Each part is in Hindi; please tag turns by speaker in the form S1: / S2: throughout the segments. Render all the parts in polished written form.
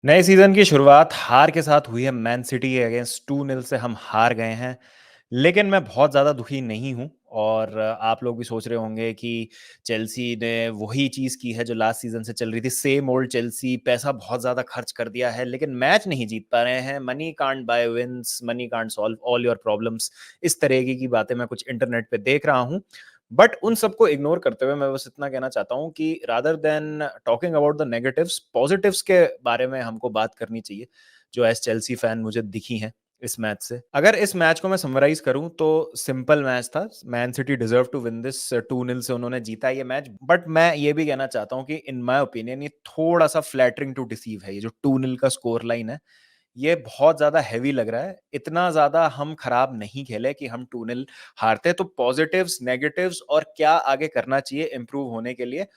S1: नए सीज़न की शुरुआत हार के साथ हुई है। मैन सिटी के अगेंस्ट 2-0 से हम हार गए हैं। लेकिन मैं बहुत ज़्यादा दुखी नहीं हूँ और आप लोग भी सोच रहे होंगे कि चेल्सी ने वही चीज़ की है जो लास्ट सीज़न से चल रही थी। सेम ओल्ड चेल्सी, पैसा बहुत ज़्यादा खर्च कर दिया है लेकिन मैच नहीं जीत पा रहे हैं। Money can't buy wins, money can't solve all your problems. इस तरीके की बातें मैं कुछ इंटरनेट पे देख रहा हूँ। बट उन सबको इग्नोर करते हुए मैं बस इतना कहना चाहता हूँ कि rather than talking about the negatives, positives के बारे में हमको बात करनी चाहिए, जो एज़ चेल्सी फैन मुझे दिखी हैं इस मैच से। अगर इस मैच को मैं समराइज़ करूँ तो सिंपल मैच था। Man City deserve to win this. 2-0 से उन्होंने जीता ये मैच। बट मैं ये भी कहना चाहता हूँ कि इन माय ओपिनियन ये थोड़ा-सा फ्लैटरिंग टू डिसीव है। ये जो 2-0 का स्कोर लाइन है, ये बहुत ज़्यादा हेवी लग रहा है। इतना ज़्यादा हम खराब नहीं खेले कि हम 2-0 हारते। तो पॉज़िटिव्स, नेगेटिव्स और क्या आगे करना चाहिए इम्प्रूव होने के लिए,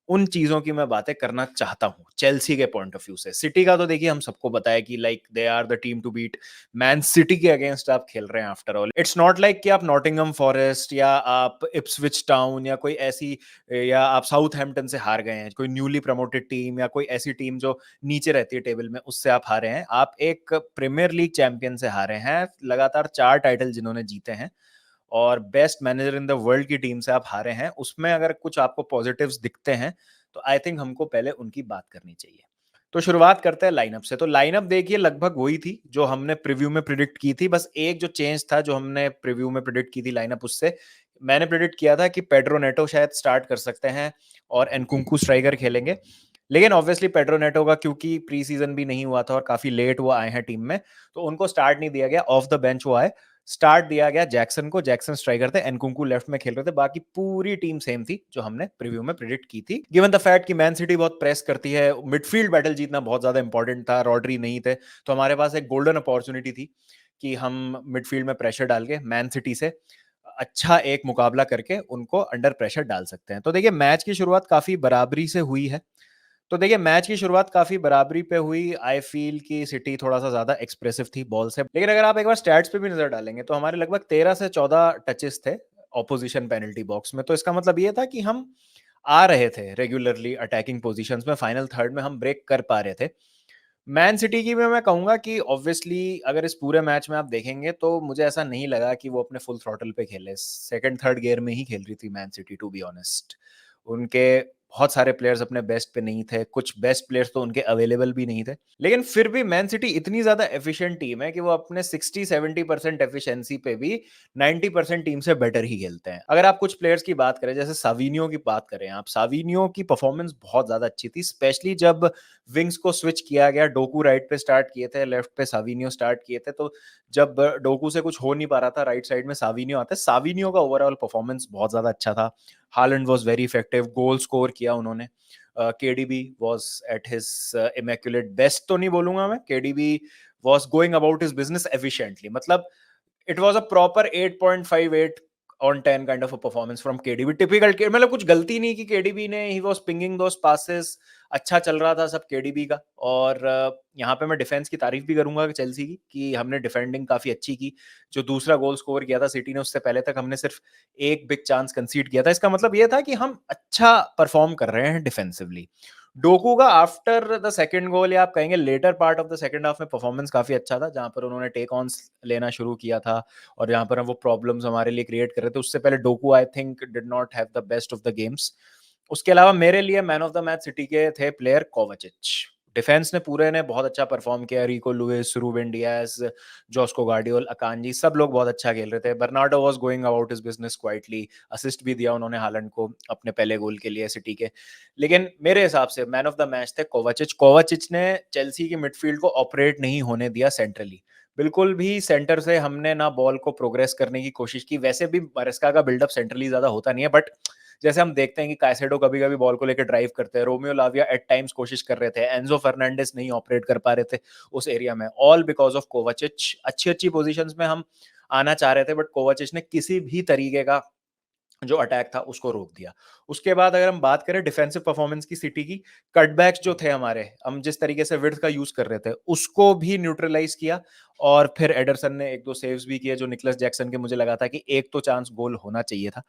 S1: उन चीज़ों की मैं बातें करना चाहता हूँ, चेल्सी के पॉइंट ऑफ व्यू से। सिटी का तो देखिए हम सबको पता है कि like they are the team to beat. Man City के अगेंस्ट आप खेल रहे हैं after all. It's not like कि आप नॉटिंघम फॉरेस्ट या आप इप्सविच टाउन या कोई ऐसी या आप साउथहैम्पटन से हार गए हैं। कोई न्यूली प्रमोटेड टीम या कोई ऐसी टीम जो नीचे रहती है टेबल में, उससे आप हारे हैं। आप एक प्रीमियर लीग चैंपियन से हारे हैं, लगातार 4 टाइटल जिन्होंने जीते हैं और best manager in the world की टीम से आप हारे हैं। उसमें अगर कुछ आपको पॉजिटिव्स दिखते हैं, तो आई थिंक हमको पहले उनकी बात करनी चाहिए। तो शुरुआत करते हैं लाइनअप से। तो लाइनअप देखिए लगभग वही थी जो हमने प्रीव्यू में प्रिडिक्ट की थी। बस एक जो चेंज था जो हमने प्रीव्यू में प्रिडिक्ट की थी लाइनअप, उससे मैंने प्रिडिक्ट किया था कि पेड्रो नेटो शायद स्टार्ट कर सकते हैं और एनकुंकू स्ट्राइकर खेलेंगे। लेकिन ऑब्वियसली पेड्रो नेटो का क्योंकि प्री सीजन भी नहीं हुआ था और काफी लेट वो आए हैं टीम में, तो उनको स्टार्ट नहीं दिया गया। ऑफ द बेंच वो आए। स्टार्ट दिया गया जैक्सन को। जैक्सन स्ट्राइकर थे, एनकुंकू लेफ्ट में खेल रहे थे। बाकी पूरी टीम सेम थी जो हमने प्रीव्यू में प्रिडिक्ट की थी। गिवन द फैक्ट कि मैन सिटी बहुत प्रेस करती है, मिडफील्ड बैटल जीतना बहुत ज्यादा इंपॉर्टेंट था। रॉड्री नहीं थे, तो हमारे पास एक गोल्डन अपॉर्चुनिटी थी कि हम मिडफील्ड में प्रेशर डाल के मैन सिटी से अच्छा एक मुकाबला करके उनको अंडर प्रेशर डाल सकते हैं। तो देखिए मैच की शुरुआत काफी बराबरी से हुई है। तो देखिए मैच की शुरुआत काफी बराबरी पे हुई। आई फील कि सिटी थोड़ा-सा ज़्यादा एक्सप्रेसिव थी बॉल से। लेकिन अगर आप एक बार स्टैट्स पे भी नज़र डालेंगे तो हमारे लगभग 13 से 14 टचेस थे ऑपोजिशन पेनल्टी बॉक्स में। तो इसका मतलब ये था कि हम आ रहे थे रेगुलरली अटैकिंग पोजीशंस में। फाइनल थर्ड में हम ब्रेक कर पा रहे थे। मैन सिटी की में मैं कहूँगा कि ऑब्वियसली अगर इस पूरे मैच में आप देखेंगे तो मुझे ऐसा नहीं लगा कि वो अपने फुल थ्रॉटल पे खेले। सेकंड थर्ड गियर में ही खेल रही थी Man City, to be honest. उनके बहुत सारे प्लेयर्स अपने बेस्ट पे नहीं थे। कुछ बेस्ट प्लेयर्स तो उनके अवेलेबल भी नहीं थे। लेकिन फिर भी मैन सिटी इतनी ज़्यादा एफिशिएंट टीम है कि वो अपने 60-70% एफिशिएंसी पे भी 90% टीम से बेटर ही खेलते हैं। अगर आप कुछ प्लेयर्स की बात करें, जैसे साविनियो की बात करें आप, साविनियो की परफॉर्मेंस बहुत ज़्यादा अच्छी थी, स्पेशली जब विंग्स को स्विच किया गया। डोकू राइट पे स्टार्ट किए थे, लेफ्ट पे साविनियो स्टार्ट किए थे। तो जब डोकू से कुछ हो नहीं पा रहा था, राइट साइड में साविनियो आता है। साविनियो का ओवरऑल परफॉर्मेंस बहुत ज़्यादा अच्छा था। Haaland was very effective, goal score किया उन्होंने। KDB was at his immaculate best तो नहीं बोलूँगा मैं। KDB was going about his business efficiently. मतलब it was a proper 8.58 on 10 kind of a performance from KDB. Typical के मतलब कुछ गलती नहीं की केडीबी ने। He was pinging those passes. अच्छा चल रहा था सब केडीबी का। और यहाँ पे मैं डिफेंस की तारीफ भी करूंगा चेल्सी की कि हमने डिफेंडिंग काफी अच्छी की। जो दूसरा गोल स्कोर किया था सिटी ने, उससे पहले तक हमने सिर्फ एक बिग चांस कंसीड किया था। इसका मतलब ये था कि हम अच्छा परफॉर्म कर रहे हैं डिफेंसिवली। डोकू का आफ्टर द सेकंड गोल, या आप कहेंगे latter part of the second half में, परफॉर्मेंस काफी अच्छा था, जहां पर उन्होंने टेक ऑन लेना शुरू किया था और जहां पर हम वो प्रॉब्लम्स हमारे लिए क्रिएट कर रहे थे। उससे पहले Docu I think did not have the best of the games. उसके अलावा मेरे लिए man of the match city के थे प्लेयर कोवाचिच। डिफेंस ने पूरे ने बहुत अच्छा परफॉर्म किया। Rico Lewis, Ruben Dias, Josko Gvardiol, Akanji, सब लोग बहुत अच्छा खेल रहे थे। Bernardo was going about his business quietly. Assist भी दिया उन्होंने हालैंड को अपने पहले गोल के लिए सिटी के। लेकिन मेरे हिसाब से मैन ऑफ द मैच थे कोवाचिच। कोवाचिच ने चेल्सी की मिडफील्ड को ऑपरेट नहीं होने दिया सेंट्रली। बिल्कुल भी सेंटर से हमने ना बॉल को प्रोग्रेस करने की कोशिश की। वैसे भी मरेस्का का बिल्डअप सेंट्रली ज्यादा होता नहीं है, बट जैसे हम देखते हैं कि काइसेडो कभी-कभी बॉल को लेकर ड्राइव करते हैं, रोमियो लाविया एट टाइम्स कोशिश कर रहे थे, एंजो फर्नांडिस नहीं ऑपरेट कर पा रहे थे उस एरिया में, ऑल बिकॉज ऑफ कोवाचिच। अच्छी-अच्छी पोजीशंस में हम आना चाह रहे थे, बट कोवाचिच ने किसी भी तरीके का जो अटैक था उसको रोक दिया। उसके बाद अगर हम बात करें डिफेंसिव परफॉर्मेंस की सिटी की, कटबैक्स जो थे हमारे, हम जिस तरीके से विड्थ का यूज कर रहे थे, उसको भी न्यूट्रलाइज किया। और फिर एडरसन ने 1-2 सेव्स भी किए जो निकलस जैक्सन के मुझे लगा था कि एक तो चांस गोल होना चाहिए था।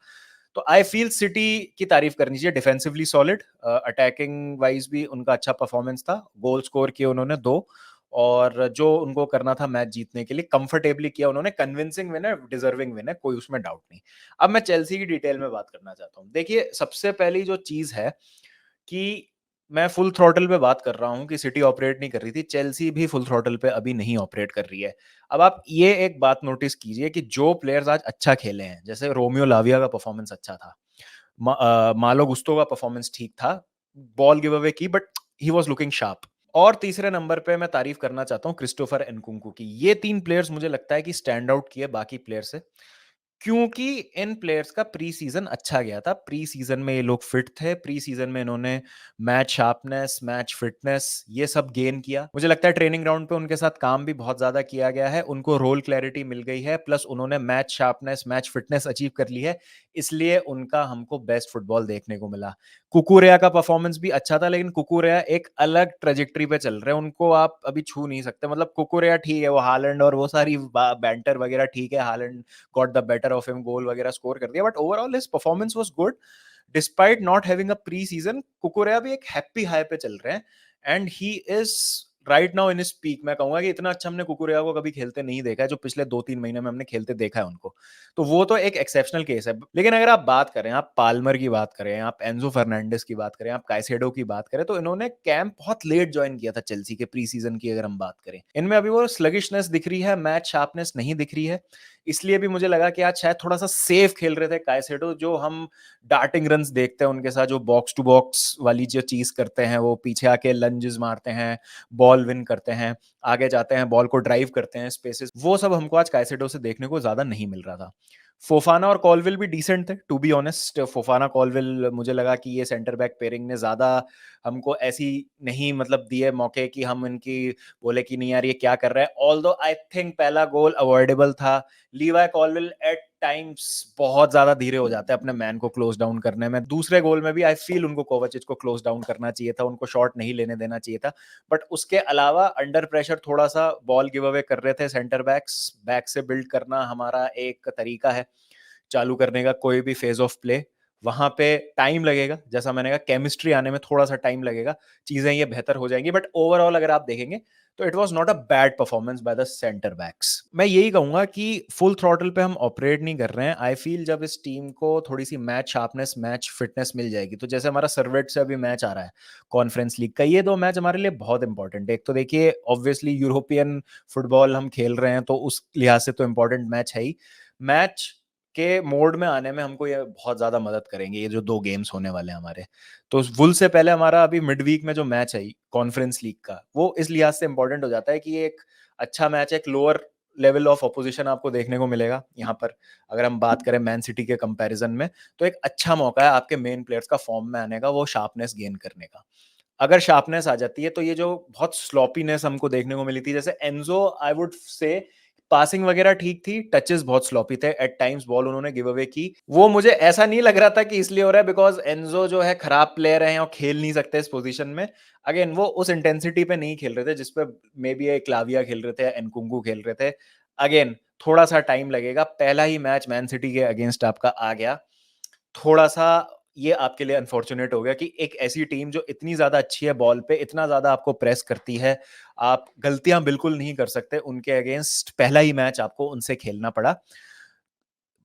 S1: तो आई फ़ील सिटी की तारीफ़ करनी चाहिए, डिफेंसिवली सॉलिड, अटैकिंग वाइज़ भी उनका अच्छा परफॉर्मेंस था। गोल स्कोर किए उन्होंने 2, और जो उनको करना था मैच जीतने के लिए कंफर्टेबली किया उन्होंने। कन्विंसिंग विन है, डिज़र्विंग विन है, कोई उसमें डाउट नहीं। अब मैं चेल्सी की डिटेल में बात करना चाहता हूँ। देखिए, सबसे पहली जो चीज़ है कि मैं फुल थ्रॉटल पे बात कर रहा हूँ कि सिटी ऑपरेट नहीं कर रही थी, चेल्सी भी फुल थ्रॉटल पे अभी नहीं ऑपरेट कर रही है। अब आप ये एक बात नोटिस कीजिए कि जो प्लेयर्स आज अच्छा खेले हैं, जैसे रोमियो लाविया का परफॉर्मेंस अच्छा था। मालो गुस्टो का परफॉर्मेंस ठीक था। बॉल गिव अवे की, but he was looking sharp. और तीसरे नंबर पे मैं तारीफ़ करना चाहता हूँ क्रिस्टोफर एनकुंकू की। ये 3 प्लेयर्स मुझे लगता है कि स्टैंड आउट किए बाकी प्लेयर से। क्योंकि इन प्लेयर्स का प्री सीज़न अच्छा गया था। प्री सीज़न में ये लोग फिट थे, प्री सीज़न में इन्होंने मैच शार्पनेस, मैच फिटनेस ये सब गेन किया। मुझे लगता है ट्रेनिंग ग्राउंड पे उनके साथ काम भी बहुत ज़्यादा किया गया है, उनको रोल क्लैरिटी मिल गई है, प्लस उन्होंने match sharpness, match fitness achieve कर ली है, इसलिए उनका हमको बेस्ट फुटबॉल देखने को मिला। कुकुरेया का परफॉर्मेंस भी अच्छा था, लेकिन कुकुरेया एक अलग ट्रैजेक्टरी पे चल रहे हैं, उनको आप अभी छू नहीं सकते। मतलब कुकुरेया ठीक है, वो हालैंड और वो सारी बा बैंटर वगैरह ठीक है, Haaland got the better of him, goal वगैरह स्कोर कर दिया, but overall his performance was good despite not having a pre season. Cucurella भी एक हैप्पी हाई पे चल रहे हैं, and he is right now in his peak. मैं कहूंगा कि इतना अच्छा हमने कुकुरेया को कभी खेलते नहीं देखा है, जो पिछले 2-3 महीने में हमने खेलते देखा है उनको। तो वो तो एक एक्सेप्शनल केस है। लेकिन अगर आप बात करें, आप पाल्मर की बात करें, आप एंजो फर्नांडिस की बात करें, आप काइसेडो की बात करें, तो इन्होंने कैंप बहुत लेट ज्वाइन किया था चेल्सी के प्री सीजन की अगर हम बात करें। इनमें अभी वो स्लगिशनेस दिख रही है, मैच शार्पनेस नहीं दिख रही है। इसलिए भी मुझे लगा कि आज शायद थोड़ा-सा सेफ खेल रहे थे काइसेडो, जो हम डार्टिंग रन्स देखते हैं उनके साथ, जो बॉक्स टू बॉक्स वाली जो चीज़ करते हैं, वो पीछे आके लंजेस मारते हैं, बॉल विन करते हैं, आगे जाते हैं, बॉल को ड्राइव करते हैं स्पेसेस, वो सब हमको आज काइसेडो से देखने को ज़्यादा नहीं मिल रहा था। फोफाना और कॉलविल भी डिसेंट थे, to be honest. Fofana Colwill मुझे लगा कि ये सेंटर बैक पेयरिंग ने ज़्यादा हमको ऐसी नहीं मतलब दिए मौके कि हम इनकी बोले कि नहीं यार ये क्या कर रहा है। ऑल्दो आई थिंक पहला गोल अवॉइडेबल था। लीवाई कॉलविल एट टाइम्स बहुत ज़्यादा धीरे हो जाते हैं अपने मैन को क्लोज डाउन करने में। दूसरे गोल में भी आई फील उनको कोवाचिच को क्लोज डाउन करना चाहिए था, उनको शॉट नहीं लेने देना चाहिए था। बट उसके अलावा अंडर प्रेशर थोड़ा-सा बॉल गिव अवे कर रहे थे सेंटर बैक्स। बैक से बिल्ड करना हमारा एक तरीका है चालू करने का कोई भी फेज़ ऑफ प्ले। वहाँ पे टाइम लगेगा, जैसा मैंने कहा केमिस्ट्री आने में थोड़ा-सा टाइम लगेगा, चीज़ें ये बेहतर हो जाएँगी, बट ओवरऑल अगर आप देखेंगे तो it was not a bad performance by the centre backs. मैं यही कहूँगा कि फुल थ्रॉटल पे हम ऑपरेट नहीं कर रहे हैं। आई फ़ील जब इस टीम को थोड़ी-सी मैच शार्पनेस, मैच फिटनेस मिल जाएगी, तो जैसे हमारा सर्वेट से अभी मैच आ रहा है, कॉन्फ्रेंस लीग का, ये 2 मैच हमारे लिए बहुत इंपॉर्टेंट है। एक तो देखिए ऑब्वियसली यूरोपियन फुटबॉल हम खेल रहे हैं, तो उस लिहाज से तो इंपॉर्टेंट मैच है ही। मैच के मोड में आने में हमको ये बहुत ज़्यादा मदद करेंगे, ये जो 2 गेम्स होने वाले हैं हमारे। तो वुल से पहले हमारा अभी मिडवीक में जो मैच है कॉन्फ्रेंस लीग का, वो इस लिहाज से इंपॉर्टेंट हो जाता है कि ये एक अच्छा मैच है, एक लोअर लेवल ऑफ ऑपोजिशन आपको देखने को मिलेगा यहाँ पर। अगर हम बात करें मैन सिटी के कंपैरिजन में, तो एक अच्छा मौका है आपके मेन प्लेयर्स का फॉर्म में आने का, वो शार्पनेस गेन करने का। अगर शार्पनेस आ जाती है तो ये जो बहुत स्लॉपीनेस हमको देखने को मिली थी, जैसे एन्जो आई वुड से पासिंग वगैरह ठीक थी, टचेस बहुत स्लॉपी थे, एट टाइम्स बॉल उन्होंने गिव अवे की। वो मुझे ऐसा नहीं लग रहा था कि इसलिए हो रहा है बिकॉज़ एन्जो जो है खराब प्लेयर है और खेल नहीं सकते इस पोज़ीशन में। अगेन वो उस इंटेंसिटी पे नहीं खेल रहे थे जिस पे मेबी ये क्लाविया खेल रहे थे या एनकुंगू खेल रहे थे। अगेन थोड़ा-सा टाइम लगेगा, पहला ही मैच मैन सिटी के अगेंस्ट आपका आ गया। थोड़ा-सा ये आपके लिए अनफॉर्च्यूनेट हो गया कि एक ऐसी टीम जो इतनी ज़्यादा अच्छी है बॉल पे, इतना ज़्यादा आपको प्रेस करती है, आप गलतियाँ बिल्कुल नहीं कर सकते, उनके अगेंस्ट पहला ही मैच आपको उनसे खेलना पड़ा।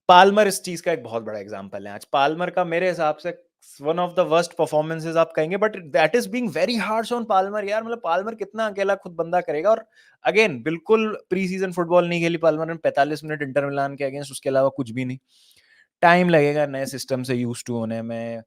S1: पाल्मर इस चीज़ का एक बहुत बड़ा एग्ज़ाम्पल है आज। पाल्मर का मेरे हिसाब से one of the worst performances आप कहेंगे, but that is being very harsh on Palmer यार। मतलब पाल्मर कितना अकेला खुद बंदा करेगा, और अगेन बिल्कुल प्री सीज़न फुटबॉल नहीं खेली पाल्मर ने, 45 मिनट इंटर मिलान के अगेंस्ट, उसके अलावा कुछ भी नहीं। टाइम लगेगा नए सिस्टम से यूज़्ड टू होने में,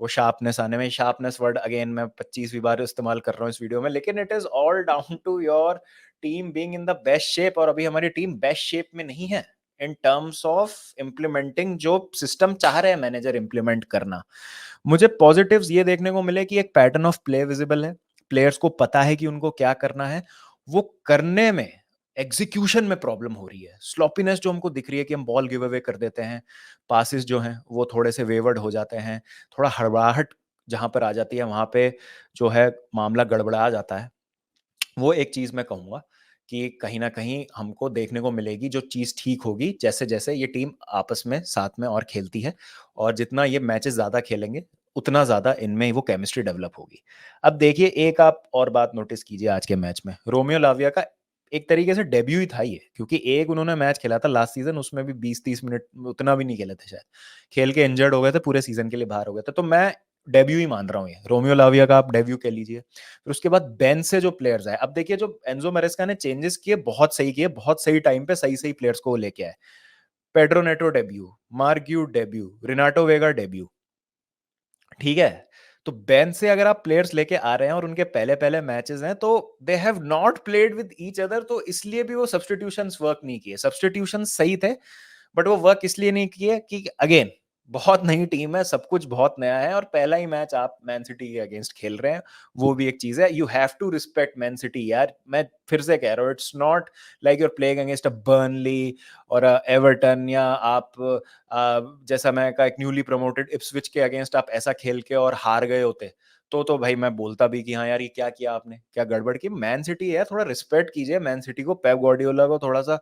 S1: वो शार्पनेस आने में। शार्पनेस वर्ड अगेन मैं 25वीं बार इस्तेमाल कर रहा हूँ इस वीडियो में, लेकिन it is all down to your team being in the best shape, और अभी हमारी टीम बेस्ट शेप में नहीं है इन टर्म्स ऑफ इम्प्लीमेंटिंग जो सिस्टम चाह रहे हैं मैनेजर इम्प्लीमेंट करना। मुझे पॉजिटिव्स ये देखने को मिले कि एक पैटर्न ऑफ प्ले विजिबल है, प्लेयर्स को पता है कि उनको क्या करना है, वो करने में एग्जीक्यूशन में प्रॉब्लम हो रही है। स्लॉपीनेस जो हमको दिख रही है कि हम बॉल गिव अवे कर देते हैं, पासेस जो हैं वो थोड़े से वेवर्ड हो जाते हैं, थोड़ा हड़बड़ाहट जहाँ पर आ जाती है वहाँ पे जो है मामला गड़बड़ा जाता है। वो एक चीज़ मैं कहूँगा कि कहीं न कहीं हमको देखने को मिलेगी जो चीज़ ठीक होगी, जैसे-जैसे ये टीम आपस में साथ में और खेलती है और जितना ये मैचेज़ ज़्यादा खेलेंगे, उतना ज़्यादा इनमें वो केमिस्ट्री डेवलप होगी। अब देखिए एक आप और बात नोटिस कीजिए आज के मैच में, रोमियो लाविया का एक तरीके से डेब्यू ही था ये, क्योंकि एक उन्होंने मैच खेला था लास्ट सीज़न, उसमें भी 20-30 मिनट उतना भी नहीं खेले थे शायद। खेल के इंजर्ड हो गए थे, पूरे सीज़न के लिए बाहर हो गए थे। तो मैं डेब्यू ही मान रहा हूँ ये, रोमियो लाविया का आप डेब्यू कह लीजिए। फिर उसके बाद बेंच से जो प्लेयर्स आए, अब देखिए जो एन्जो मैरेस्का ने चेंजेस किए, बहुत सही किए, बहुत सही टाइम पे सही-सही प्लेयर्स को वो लेके आए। Pedro Neto debut, Marc Guiu debut, Renato Veiga debut, ठीक है? तो बेंच से अगर आप प्लेयर्स लेके आ रहे हैं और उनके पहले-पहले मैचेज़ हैं, तो they have not played with each other, तो इसलिए भी वो सब्स्टिट्यूशंस वर्क नहीं किए। सब्स्टिट्यूशंस सही थे, बट वो वर्क इसलिए नहीं किए कि अगेन बहुत नई टीम है, सब कुछ बहुत नया है और पहला ही मैच आप मैन सिटी के अगेंस्ट खेल रहे हैं, वो भी एक चीज़ है। You have to respect Man City यार, मैं फिर से कह रहा हूँ, it's not like you are playing against a Burnley और एवर्टन, या आप जैसा मैं कहा एक न्यूली प्रमोटेड इप्सविच के अगेंस्ट आप ऐसा खेल के और हार गए होते, तो भाई मैं बोलता भी कि हाँ यार ये क्या किया आपने, क्या गड़बड़ की। मैन सिटी है, थोड़ा रिस्पेक्ट कीजिए मैन सिटी को, पेप गार्डियोला को थोड़ा-सा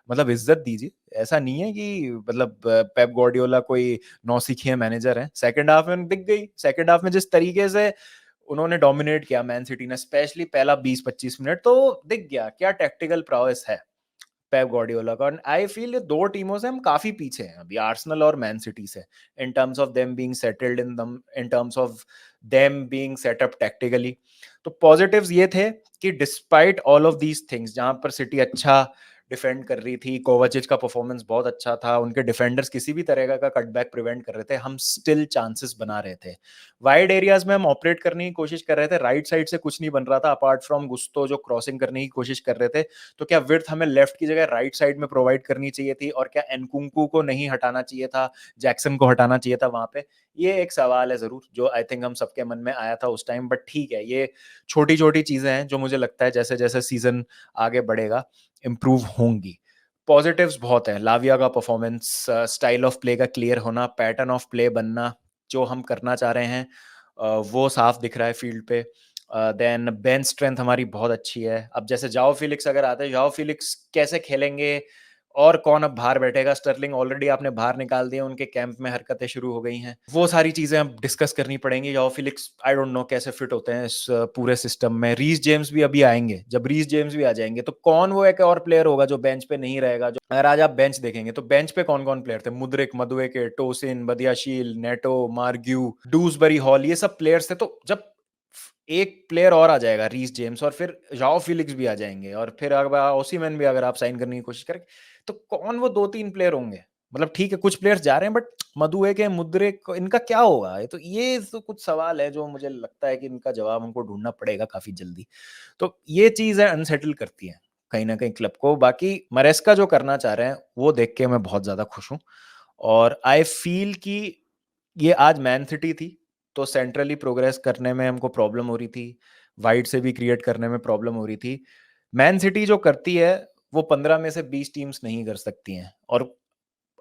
S1: मतलब इज़्ज़त दीजिए। ऐसा नहीं है कि मतलब पेप गार्डियोला कोई नौसिखिए मैनेजर हैं। सेकंड हाल्फ में दिख गई, सेकंड हाल्फ में जिस तरीके से उन्होंने डोमिनेट किया मैन सिटी ने, स्पेशली पहला 20-25 मिनट, तो दिख गया क्या टैक्टिकल prowess है पेप गार्डियोला का। एंड आई फील ये 2 टीमों से हम काफ़ी पीछे हैं अभी, आर्सेनल और मैन सिटी से, इन terms of them being settled in terms of them being set up tactically. तो पॉजिटिव्स ये थे कि despite all of these things, जहाँ पर सिटी अच्छा डिफेंड कर रही थी, कोवाचिच का परफॉर्मेंस बहुत अच्छा था, उनके डिफेंडर्स किसी भी तरह का कटबैक प्रिवेंट कर रहे थे, हम स्टिल चांसेस बना रहे थे। वाइड एरियाज में हम ऑपरेट करने की कोशिश कर रहे थे, राइट साइड से कुछ नहीं बन रहा था अपार्ट फ्रॉम गुस्तो जो क्रॉसिंग करने की कोशिश कर रहे थे। तो क्या विड्थ हमें लेफ्ट की जगह राइट साइड में प्रोवाइड करनी चाहिए थी, और क्या एनकुंकू को नहीं हटाना चाहिए था, जैक्सन को हटाना चाहिए था वहां पे? ये एक सवाल है जरूर, जो आई थिंक हम सबके मन में आया था उस टाइम, बट ठीक है, ये छोटी छोटी चीजें हैं जो मुझे लगता है जैसे जैसे सीजन आगे बढ़ेगा इम्प्रूव होंगी। पॉजिटिव्स बहुत हैं, लाविया का परफॉर्मेंस, स्टाइल ऑफ प्ले का क्लियर होना, पैटर्न ऑफ प्ले बनना, जो हम करना चाह रहे हैं वो साफ दिख रहा है फील्ड पे। देन बेंच स्ट्रेंथ हमारी बहुत अच्छी है। अब जैसे जाओ फिलिक्स अगर आते हैं, जाओ फिलिक्स कैसे खेलेंगे और कौन अब बाहर बैठेगा? स्टर्लिंग ऑलरेडी आपने बाहर निकाल दिए, उनके कैंप में हरकतें शुरू हो गई हैं। वो सारी चीज़ें अब डिस्कस करनी पड़ेंगी। जाओ फिलिक्स आई डोंट नो कैसे फिट होते हैं इस पूरे सिस्टम में। रीस जेम्स भी अभी आएँगे, जब रीस जेम्स भी आ जाएँगे तो कौन वो एक और प्लेयर होगा जो बेंच पे नहीं रहेगा? जो अगर आज आप बेंच देखेंगे तो बेंच पे कौन-कौन प्लेयर थे? मुद्रिक, मदुएके, टोसिन, बदियाशील, नेटो, मार्ग्यू, डूसबरी हॉल, ये सब प्लेयर्स थे। तो जब एक प्लेयर और आ जाएगा रीस जेम्स, और फिर जाओ फिलिक्स भी आ जाएँगे, और फिर अब ओसिमन भी अगर आप साइन करने की कोशिश करें, तो कौन वो 2-3 प्लेयर होंगे? मतलब ठीक है कुछ प्लेयर्स जा रहे हैं, बट मदुएके, मुद्रिक, इनका क्या होगा? ये तो कुछ सवाल है जो मुझे लगता है कि इनका जवाब हमको ढूँढना पड़ेगा काफ़ी जल्दी। तो ये चीज़ें अनसेटल करती हैं कहीं न कहीं क्लब को। बाकी मारेस्का जो करना चाह रहे हैं, वो देख के मैं बहुत ज़्यादा खुश हूँ, और आई फ़ील कि ये आज मैन सिटी थी, तो सेंट्रली प्रोग्रेस करने में हमको प्रॉब्लम हो रही थी, वाइड से भी क्रिएट करने में प्रॉब्लम हो रही थी। मैन सिटी जो करती है, वो 15 में से 20 टीम्स नहीं कर सकती हैं, और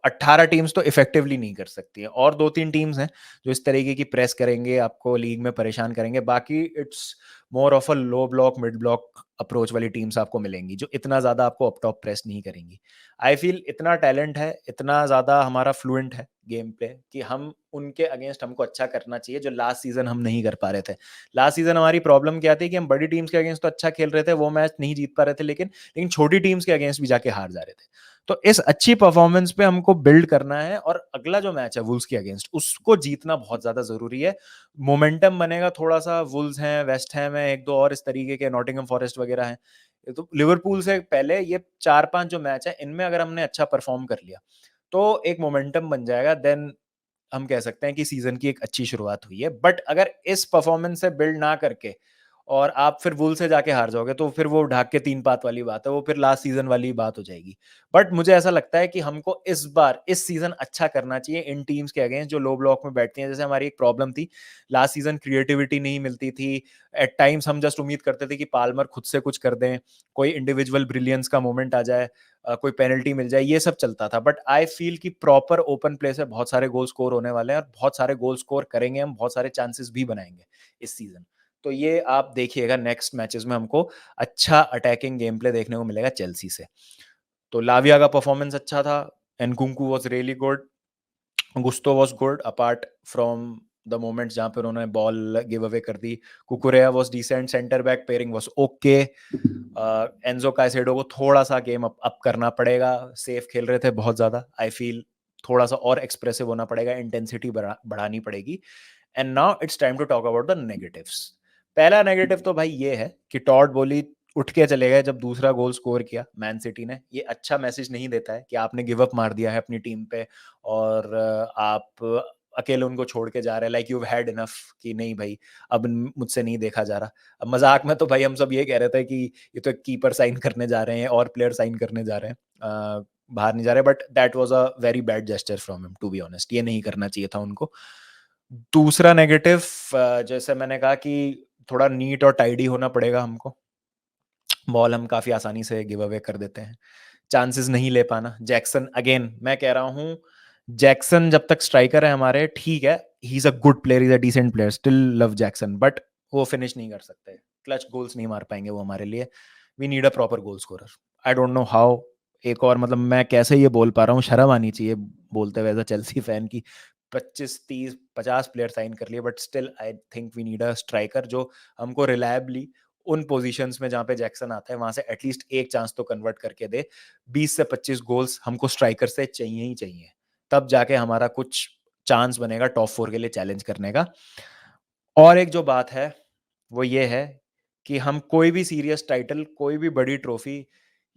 S1: 18 टीम्स तो इफेक्टिवली नहीं कर सकती हैं, और 2-3 टीम्स हैं जो इस तरीके की प्रेस करेंगे, आपको लीग में परेशान करेंगे। बाकी it's more of a low block, mid block approach वाली टीम्स आपको मिलेंगी, जो इतना ज़्यादा आपको अप टॉप प्रेस नहीं करेंगी। आई फ़ील इतना टैलेंट है, इतना ज़्यादा हमारा फ्लुएंट है गेम प्ले, कि हम उनके अगेंस्ट हमको अच्छा करना चाहिए, जो लास्ट सीज़न हम नहीं कर पा रहे थे। लास्ट सीज़न हमारी प्रॉब्लम क्या थी कि हम बड़ी टीम्स के अगेंस्ट तो अच्छा खेल रहे थे, वो मैच नहीं जीत पा रहे थे, लेकिन छोटी टीम्स के अगेंस्ट भी जाके हार जा रहे थे। तो इस अच्छी परफॉर्मेंस पे हमको बिल्ड करना है, और अगला जो मैच है वुल्स के अगेंस्ट, उसको जीतना बहुत ज़्यादा ज़रूरी है। मोमेंटम बनेगा थोड़ा-सा, वुल्स हैं, वेस्ट हैम है, 1-2 और इस तरीके के, नॉटिंघम फॉरेस्ट वगैरह हैं। ये तो लिवरपूल से पहले ये 4-5 जो मैच है, इनमें अगर हमने अच्छा परफॉर्म कर लिया, तो एक मोमेंटम बन जाएगा, देन हम कह सकते हैं कि सीज़न की एक अच्छी शुरुआत हुई है। बट अगर इस परफॉर्मेंस से बिल्ड ना करके और आप फिर वुल से जाके हार जाओगे, तो फिर वो ढाक के 3 पात वाली बात है, वो फिर लास्ट सीज़न वाली बात हो जाएगी। बट मुझे ऐसा लगता है कि हमको इस बार, इस सीज़न अच्छा करना चाहिए इन टीम्स के अगेंस्ट जो लो ब्लॉक में बैठती हैं। जैसे हमारी एक प्रॉब्लम थी, लास्ट सीज़न क्रिएटिविटी नहीं मिलती थी। एट टाइम्स हम जस्ट उम्मीद करते थे कि पाल्मर खुद से कुछ कर दें, कोई इंडिविजुअल ब्रिलियंस का मोमेंट आ जाए, कोई पेनल्टी मिल जाए, ये सब चलता था। बट आई फ़ील कि प्रॉपर ओपन प्ले से बहुत सारे गोल स्कोर होने वाले हैं, और बहुत सारे गोल स्कोर करेंगे हम, बहुत सारे चांसेस भी बनाएँगे इस सीज़न। तो ये आप देखिएगा नेक्स्ट मैचेस में हमको अच्छा अटैकिंग गेम प्ले देखने को मिलेगा चेल्सी से। तो लाविया का परफॉर्मेंस अच्छा था, Nkunku was really good, Gusto was good apart from the moments जहाँ पे उन्होंने बॉल गिव अवे कर दी। Cucurella was decent, centre back pairing was okay. Enzo Caicedo को थोड़ा-सा गेम अप करना पड़ेगा, सेफ खेल रहे थे बहुत ज़्यादा। आई फ़ील थोड़ा-सा और एक्सप्रेसिव होना पड़ेगा, इंटेंसिटी बढ़ानी पड़ेगी। And now it's time to talk about the negatives. पहला नेगेटिव तो भाई ये है कि टॉड बोली उठ के चले गए जब दूसरा गोल स्कोर किया मैन सिटी ने। ये अच्छा मैसेज नहीं देता है कि आपने गिव अप मार दिया है अपनी टीम पे और आप अकेले उनको छोड़ के जा रहे हैं, लाइक यू हैड इनफ कि नहीं भाई अब मुझसे नहीं देखा जा रहा। अब मजाक में तो भाई हम सब ये कह रहे थे कि ये तो कीपर साइन करने जा रहे हैं और प्लेयर साइन करने जा रहे हैं, बाहर नहीं जा रहे, but that was a very bad gesture from him to be honest. ये नहीं करना चाहिए था उनको। दूसरा नेगेटिव, जैसे मैंने कहा कि थोड़ा नीट और टाइडी होना पड़ेगा हमको। बॉल हम काफ़ी आसानी से गिव अवे कर देते हैं। चांसेस नहीं ले पाना। जैक्सन अगेन मैं कह रहा हूँ, जैक्सन जब तक स्ट्राइकर है हमारे ठीक है, he is a good player, he is a decent player, still love Jackson, but वो फिनिश नहीं कर सकते। क्लच गोल्स नहीं मार पाएँगे वो हमारे लिए। We need a proper goal scorer. I don't know how. एक और मतलब मैं कैसे ये बोल पा रहा हूँ, शर्म आनी चाहिए बोलते हुए एज़ अ चेल्सी फैन की 25, 30, 50 प्लेयर साइन कर लिए, but still I think we need a striker जो हमको रिलायबली उन पोजीशंस में जहाँ पे जैक्सन आता है वहां से एटलीस्ट एक चांस तो कन्वर्ट करके दे। 20 से 25 गोल्स हमको स्ट्राइकर से चाहिए ही चाहिए, तब जाके हमारा कुछ चांस बनेगा टॉप 4 के लिए चैलेंज करने का। और एक जो बात है वो ये है कि हम कोई भी सीरियस टाइटल, कोई भी बड़ी ट्रॉफी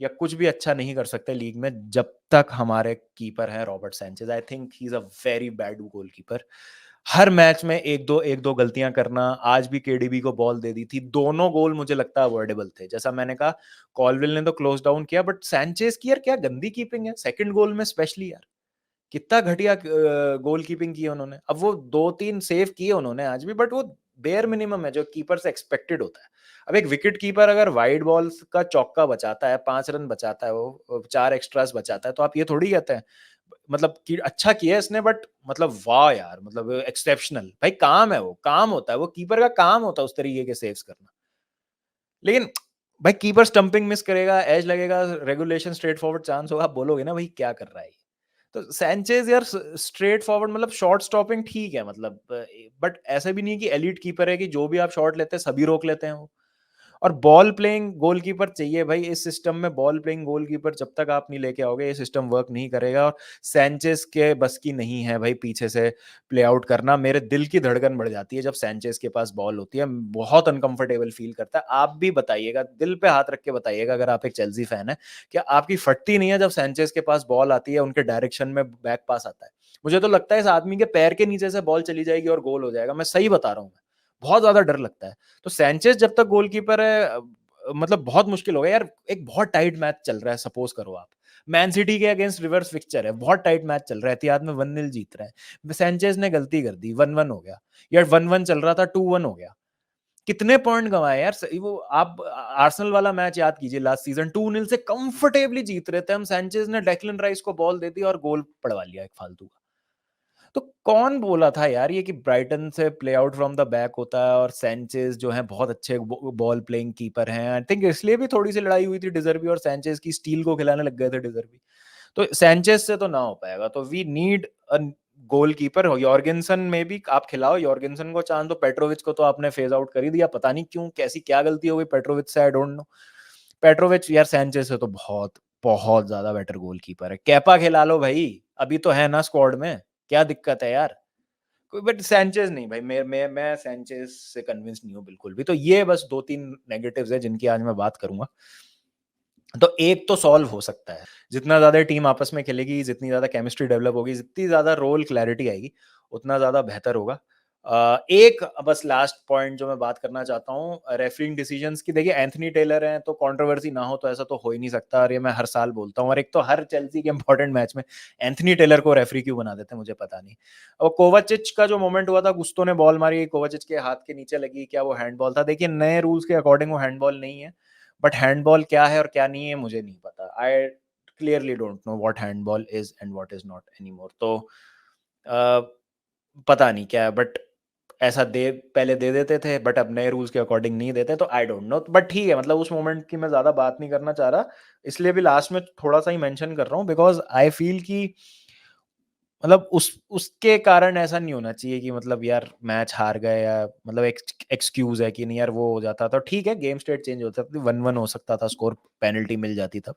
S1: या कुछ भी अच्छा नहीं कर सकते लीग में जब तक हमारे कीपर हैं Robert Sanchez. I think he is a very bad goalkeeper. Her match में एक दो गलतियां करना। आज भी केडीबी को बॉल दे दी थी, दोनों गोल मुझे लगता है अवॉइडेबल थे। जैसा मैंने कहा कॉलविल ने तो क्लोज डाउन किया, बट सैंचेज की यार क्या गंदी कीपिंग है सेकंड गोल में स्पेशली यार। कितना घटिया गोल कीपिंग की है उन्होंने। अब वो 2-3 सेव किए उन्होंने आज भी, बट वो बेयर मिनिमम है जो कीपर से एक्सपेक्टेड होता है। अब एक विकेट कीपर अगर वाइड बॉल्स का चौका बचाता है, 5 रन बचाता है, वो 4 एक्स्ट्रास बचाता है, तो आप ये थोड़ी कहते हैं मतलब कि अच्छा किया है इसने, बट मतलब वाह यार, मतलब एक्सेप्शनल। भाई काम है, वो काम होता है, वो कीपर का काम होता है उस तरीके के सेव्स करना। लेकिन भाई कीपर स्टंपिंग मिस करेगा, एज लगेगा, रेगुलेशन स्ट्रेट फॉरवर्ड चांस होगा, आप बोलोगे ना भाई क्या कर रहा है ये। तो सैंचेज यार स्ट्रेट फॉरवर्ड मतलब शॉट स्टॉपिंग ठीक है मतलब, बट ऐसा भी नहीं है कि एलीट कीपर है कि जो भी आप शॉट लेते हैं सभी रोक लेते हैं वो। और बॉल प्लेइंग गोलकीपर चाहिए भाई इस सिस्टम में। बॉल प्लेइंग गोलकीपर जब तक आप नहीं लेके आओगे ये सिस्टम वर्क नहीं करेगा। और सैंचेज के बस की नहीं है भाई पीछे से प्ले आउट करना। मेरे दिल की धड़कन बढ़ जाती है जब सैंचेज के पास बॉल होती है, बहुत अनकंफर्टेबल फील करता है। आप भी बताइएगा, दिल पे हाथ रख के बताइएगा अगर आप एक चेल्सी फैन है, क्या आपकी फटती नहीं है जब सैंचेज के पास बॉल आती है, उनके डायरेक्शन में बैक पास आता है। मुझे तो लगता है इस आदमी के पैर के नीचे से बॉल चली जाएगी और गोल हो जाएगा, मैं सही बता रहा हूँ। बहुत ज्यादा डर लगता है। तो सैंचेज जब तक गोलकीपर है मतलब बहुत मुश्किल हो गया यार। एक बहुत टाइट मैच चल रहा है, सपोज करो आप मैन सिटी के अगेंस्ट रिवर्स फिक्चर है, बहुत टाइट मैच चल रहा है, एहतियात में 1-0 जीत रहे हैं, सैंचेज ने गलती कर दी, 1-1 हो गया। यार 1-1 चल रहा था, 2-1 हो गया। कितने पॉइंट गंवाए यार। वो आप आर्सेनल वाला मैच याद कीजिए लास्ट सीजन, 2-0 से कंफर्टेबली जीत रहे थे हम, सैंचेज ने डेक्लन राइस को बॉल दे दी और गोल पड़वा लिया एक फालतू का। तो कौन बोला था यार ये कि ब्राइटन से play out from the back होता है और सैंचेज जो है बहुत अच्छे बॉल प्लेइंग कीपर हैं। आई थिंक इसलिए भी थोड़ी सी लड़ाई हुई थी डिजर्वी और सैंचेज की, स्टील को खिलाने लग गए थे डिजर्वी। तो सैंचेज से तो ना हो पाएगा, तो we need a goalkeeper. Jorgensen में भी आप खिलाओ, यॉर्गेनसन को चांस दो। पेट्रोविच को तो आपने फेज आउट कर ही दिया, पता नहीं क्यों, कैसी क्या गलती हो गई पेट्रोविच से, आई डोंट नो। पेट्रोविच यार सैंचेज से तो बहुत बहुत ज्यादा बेटर गोल कीपर है। कैपा खिला लो भाई, अभी तो है ना स्क्वाड में, क्या दिक्कत है यार। बट सैंचेज नहीं भाई, मैं सैंचेज से कन्विंस नहीं हूँ बिल्कुल भी। तो ये बस 2-3 नेगेटिव्स है जिनकी आज मैं बात करूंगा। तो एक तो सॉल्व हो सकता है, जितना ज्यादा टीम आपस में खेलेगी, जितनी ज्यादा केमिस्ट्री डेवलप होगी, जितनी ज्यादा रोल क्लैरिटी आएगी, उतना ज्यादा बेहतर होगा। एक बस लास्ट पॉइंट जो मैं बात करना चाहता हूँ, रेफरिंग डिसीजंस की। देखिए एंथनी टेलर हैं तो कंट्रोवर्सी ना हो तो ऐसा तो हो ही नहीं सकता, और ये मैं हर साल बोलता हूँ। और एक तो हर चेल्सी के इंपॉर्टेंट मैच में एंथनी टेलर को रेफरी क्यों बना देते हैं मुझे पता नहीं। और कोवाचिच का जो मोमेंट हुआ था, गुस्तो ने बॉल मारी, कोवाचिच के हाथ के नीचे लगी, क्या वो हैंडबॉल था? देखिए नए रूल्स के अकॉर्डिंग वो हैंडबॉल नहीं है, बट हैंडबॉल क्या है और क्या नहीं है मुझे नहीं पता। I clearly don't know what handball is and what is not anymore. तो अ, पता नहीं क्या है, बट ऐसा दे पहले दे देते थे बट अब नए रूल्स के अकॉर्डिंग नहीं देते, तो आई डोंट नो, बट ठीक है, मतलब उस मोमेंट की मैं ज़्यादा बात नहीं करना चाह रहा, इसलिए भी लास्ट में थोड़ा-सा ही मेंशन कर रहा हूँ बिकॉज़ आई फ़ील कि मतलब उसके कारण ऐसा नहीं होना चाहिए कि मतलब यार मैच हार गए या मतलब एक एक्सक्यूज़ है कि नहीं यार वो हो जाता तो ठीक है, गेम स्टेट चेंज हो सकती, 1-1 हो सकता था स्कोर, पेनल्टी मिल जाती तब।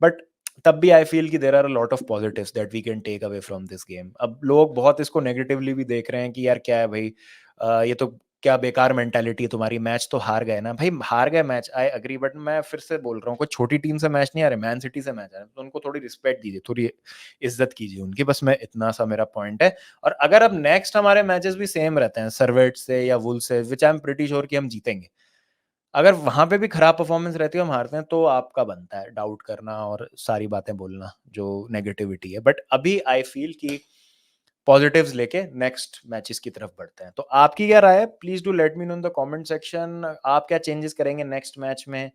S1: बट तब भी आई फ़ील कि there are a lot of positives that we can take away from this game. अब लोग बहुत इसको नेगेटिवली भी देख रहे हैं कि यार क्या है भई, ये तो क्या बेकार मेंटालिटी है तुम्हारी, मैच तो हार गए ना। भई हार गए मैच, आई एग्री, बट मैं फिर से बोल रहा हूँ कोई छोटी टीम से मैच नहीं आ रहे, मैन सिटी से मैच आ रहे हैं, तो उनको थोड़ी रिस्पेक्ट दीजिए, थोड़ी इज़्ज़त कीजिए उनकी, बस मैं इतना सा मेरा पॉइंट है। और अगर अब नेक्स्ट हमारे मैचेस भी सेम रहते हैं सर्वेट से या वुल्स से, which I am pretty sure कि हम जीतेंगे। अगर वहाँ पे भी खराब परफ़ॉर्मेंस रहती है, हम हारते हैं, तो आपका बनता है डाउट करना और सारी बातें बोलना, जो नेगेटिविटी है। बट अभी आई फ़ील कि पॉज़िटिव्स लेके नेक्स्ट मैचेस की तरफ बढ़ते हैं। तो आपकी क्या राय है? Please do let me know in the comment section. आप क्या चेंजेस करेंगे नेक्स्ट मैच में?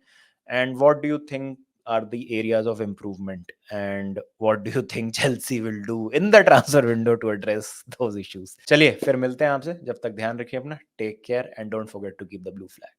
S1: And what do you think are the areas of improvement? And what do you think Chelsea will do in the transfer window to address those issues? चलिए, फिर मिलते हैं आपसे। जब तक ध्यान रखिए अपना। Take care and don't forget to keep the blue flag.